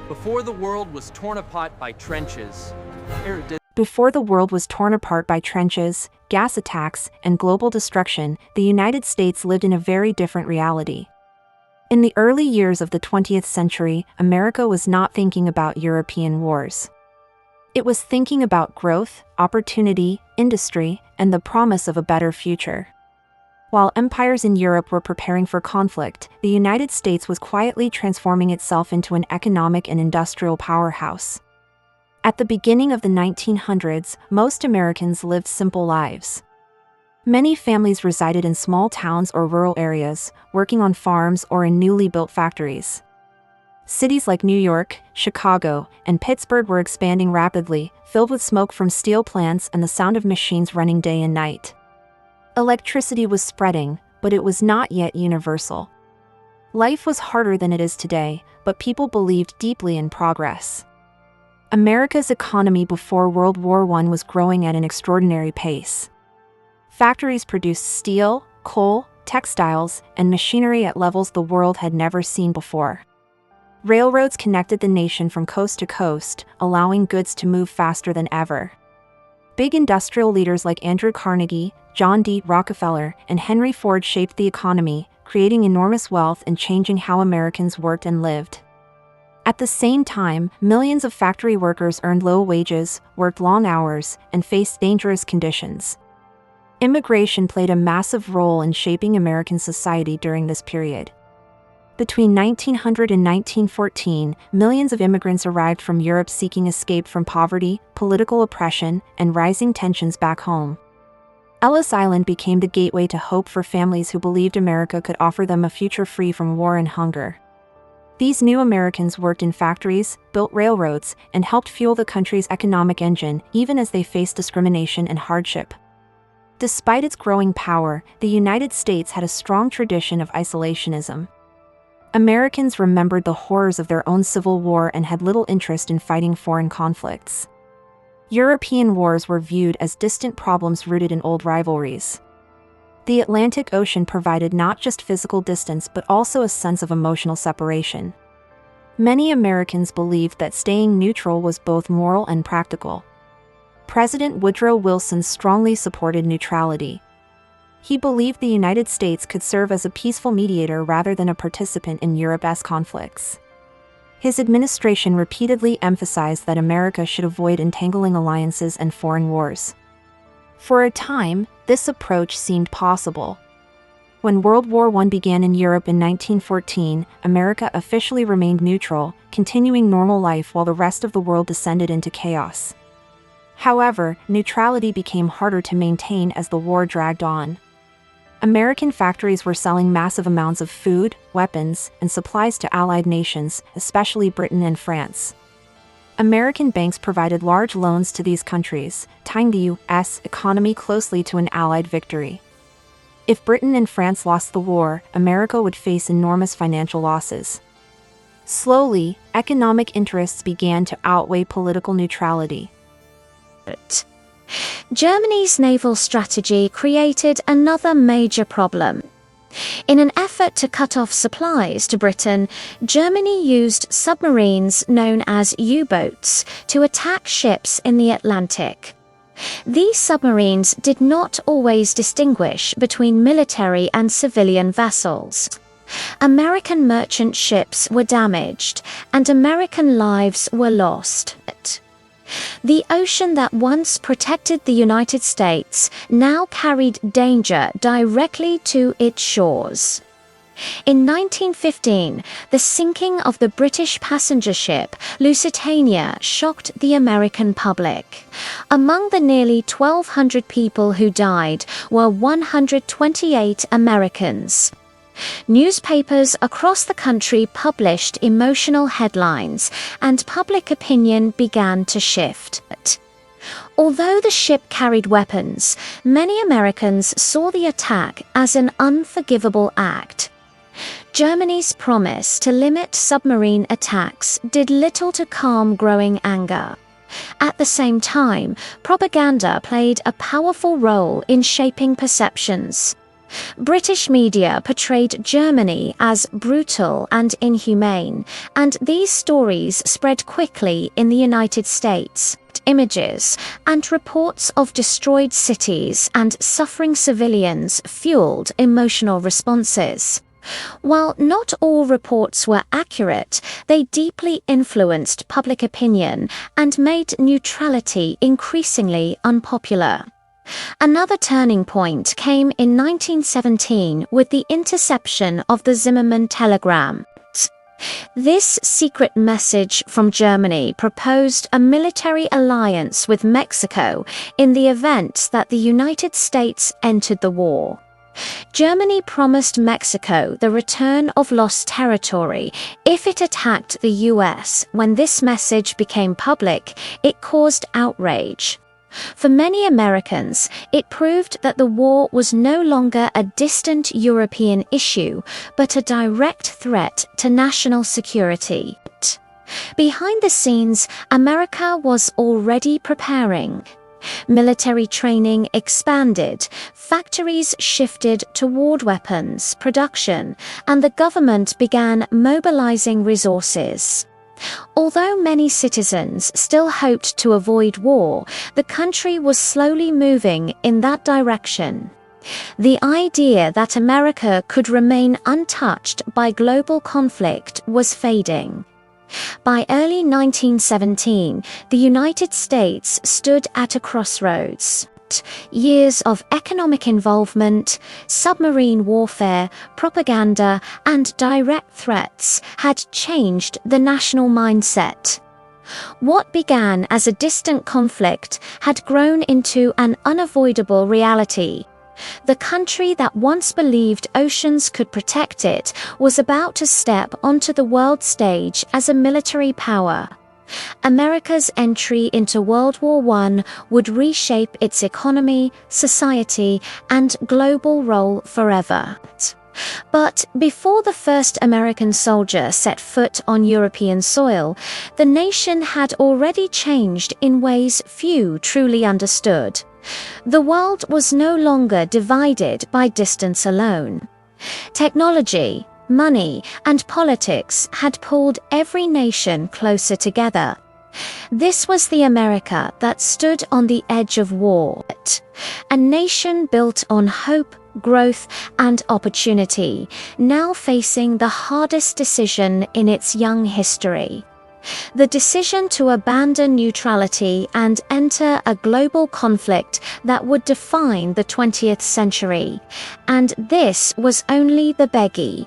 Before the world was torn apart by trenches, Before the world was torn apart by trenches, gas attacks, and global destruction, the United States lived in a very different reality. In the early years of the 20th century, America was not thinking about European wars. It was thinking about growth, opportunity, industry, and the promise of a better future. While empires in Europe were preparing for conflict, the United States was quietly transforming itself into an economic and industrial powerhouse. At the beginning of the 1900s, most Americans lived simple lives. Many families resided in small towns or rural areas, working on farms or in newly built factories. Cities like New York, Chicago, and Pittsburgh were expanding rapidly, filled with smoke from steel plants and the sound of machines running day and night. Electricity was spreading, but it was not yet universal. Life was harder than it is today, but people believed deeply in progress. America's economy before World War I was growing at an extraordinary pace. Factories produced steel, coal, textiles, and machinery at levels the world had never seen before. Railroads connected the nation from coast to coast, allowing goods to move faster than ever. Big industrial leaders like Andrew Carnegie, John D. Rockefeller, and Henry Ford shaped the economy, creating enormous wealth and changing how Americans worked and lived. At the same time, millions of factory workers earned low wages, worked long hours, and faced dangerous conditions. Immigration played a massive role in shaping American society during this period. Between 1900 and 1914, millions of immigrants arrived from Europe seeking escape from poverty, political oppression, and rising tensions back home. Ellis Island became the gateway to hope for families who believed America could offer them a future free from war and hunger. These new Americans worked in factories, built railroads, and helped fuel the country's economic engine, even as they faced discrimination and hardship. Despite its growing power, the United States had a strong tradition of isolationism. Americans remembered the horrors of their own civil war and had little interest in fighting foreign conflicts. European wars were viewed as distant problems rooted in old rivalries. The Atlantic Ocean provided not just physical distance but also a sense of emotional separation. Many Americans believed that staying neutral was both moral and practical. President Woodrow Wilson strongly supported neutrality. He believed the United States could serve as a peaceful mediator rather than a participant in Europe's conflicts. His administration repeatedly emphasized that America should avoid entangling alliances and foreign wars. For a time, this approach seemed possible. When World War I began in Europe in 1914, America officially remained neutral, continuing normal life while the rest of the world descended into chaos. However, neutrality became harder to maintain as the war dragged on. American factories were selling massive amounts of food, weapons, and supplies to Allied nations, especially Britain and France. American banks provided large loans to these countries, tying the U.S. economy closely to an Allied victory. If Britain and France lost the war, America would face enormous financial losses. Slowly, economic interests began to outweigh political neutrality. Germany's naval strategy created another major problem. In an effort to cut off supplies to Britain, Germany used submarines known as U-boats to attack ships in the Atlantic. These submarines did not always distinguish between military and civilian vessels. American merchant ships were damaged, and American lives were lost. The ocean that once protected the United States now carried danger directly to its shores. In 1915, the sinking of the British passenger ship Lusitania shocked the American public. Among the nearly 1,200 people who died were 128 Americans. Newspapers across the country published emotional headlines, and public opinion began to shift. Although the ship carried weapons, many Americans saw the attack as an unforgivable act. Germany's promise to limit submarine attacks did little to calm growing anger. At the same time, propaganda played a powerful role in shaping perceptions. British media portrayed Germany as brutal and inhumane, and these stories spread quickly in the United States. Images and reports of destroyed cities and suffering civilians fueled emotional responses. While not all reports were accurate, they deeply influenced public opinion and made neutrality increasingly unpopular. Another turning point came in 1917 with the interception of the Zimmermann telegram. This secret message from Germany proposed a military alliance with Mexico in the event that the United States entered the war. Germany promised Mexico the return of lost territory if it attacked the US. When this message became public, it caused outrage. For many Americans, it proved that the war was no longer a distant European issue, but a direct threat to national security. Behind the scenes, America was already preparing. Military training expanded, factories shifted toward weapons production, and the government began mobilizing resources. Although many citizens still hoped to avoid war, the country was slowly moving in that direction. The idea that America could remain untouched by global conflict was fading. By early 1917, the United States stood at a crossroads. Years of economic involvement, submarine warfare, propaganda, and direct threats had changed the national mindset. What began as a distant conflict had grown into an unavoidable reality. The country that once believed oceans could protect it was about to step onto the world stage as a military power. America's entry into World War I would reshape its economy, society, and global role forever. But before the first American soldier set foot on European soil, the nation had already changed in ways few truly understood. The world was no longer divided by distance alone. Technology, money, and politics had pulled every nation closer together. This was the America that stood on the edge of war, a nation built on hope, growth, and opportunity, now facing the hardest decision in its young history. The decision to abandon neutrality and enter a global conflict that would define the 20th century. And this was only the beginning.